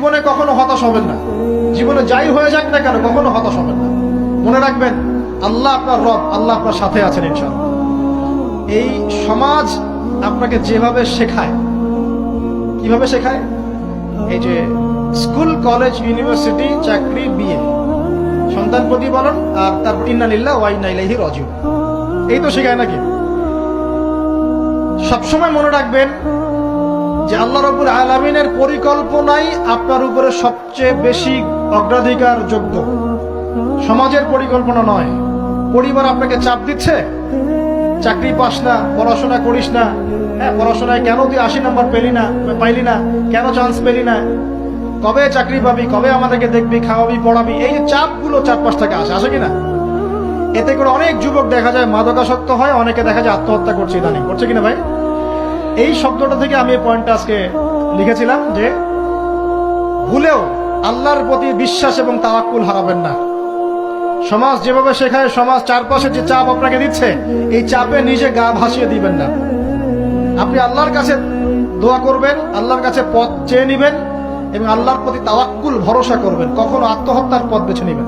জীবনে কখনো হতাশ হবেন না। জীবনে যাই হয়ে যাক না কেন কখনো হতাশ হবেন না। মনে রাখবেন আল্লাহ আপনার রব, আল্লাহ আপনার সাথে আছেন ইনশাআল্লাহ। এই সমাজ আপনাকে যেভাবে শেখায়, কিভাবে শেখায়, এই যে স্কুল, কলেজ, ইউনিভার্সিটি, চাকরি, বিয়ে, সন্তান প্রতিপালন, আর তারপর ইন্না লিল্লাহি ওয়া ইন্না ইলাইহি রাজিউন, এই তো শেখায় নাকি? সবসময় মনে রাখবেন যে আল্লাহ রাব্বুল আলামিনের পরিকল্পনাই আপনার উপরে সবচেয়ে বেশি অগ্রাধিকার যোগ্য, সমাজের পরিকল্পনা নয়। পরিবার আপনাকে চাপ দিচ্ছে, চাকরি পাস না, পড়াশোনা করিস না, পড়াশোনায় কেন তুই 80 নম্বর পাইলি না, কেন চান্স পেলি না, কবে চাকরি পাবি, কবে আমাদেরকে দেখবি, খাওয়াবি, পড়াবি, এই যে চাপগুলো চারপাশ থেকে আসে কিনা? এতে করে অনেক যুবক দেখা যায় মাদকাসক্ত হয়, অনেকে দেখা যায় আত্মহত্যা করছে, ইদানিং করছে কিনা ভাই? এই শব্দটা থেকে আমি এই পয়েন্টটা আজকে লিখেছিলাম যে ভুলেও আল্লাহর প্রতি বিশ্বাস এবং তাওয়াক্কুল হারাবেন না। সমাজ যেভাবে শেখায়, সমাজ চারপাশে যে চাপ আপনাকে দিচ্ছে, এই চাপে নিজে গা ভাসিয়ে দিবেন না। আপনি আল্লাহর কাছে দোয়া করবেন, আল্লাহর কাছে পথ চেয়ে নিবেন এবং আল্লাহর প্রতি তাওয়াক্কুল, ভরসা করবেন, কখনো আত্মহত্যার পথ বেছে নিবেন।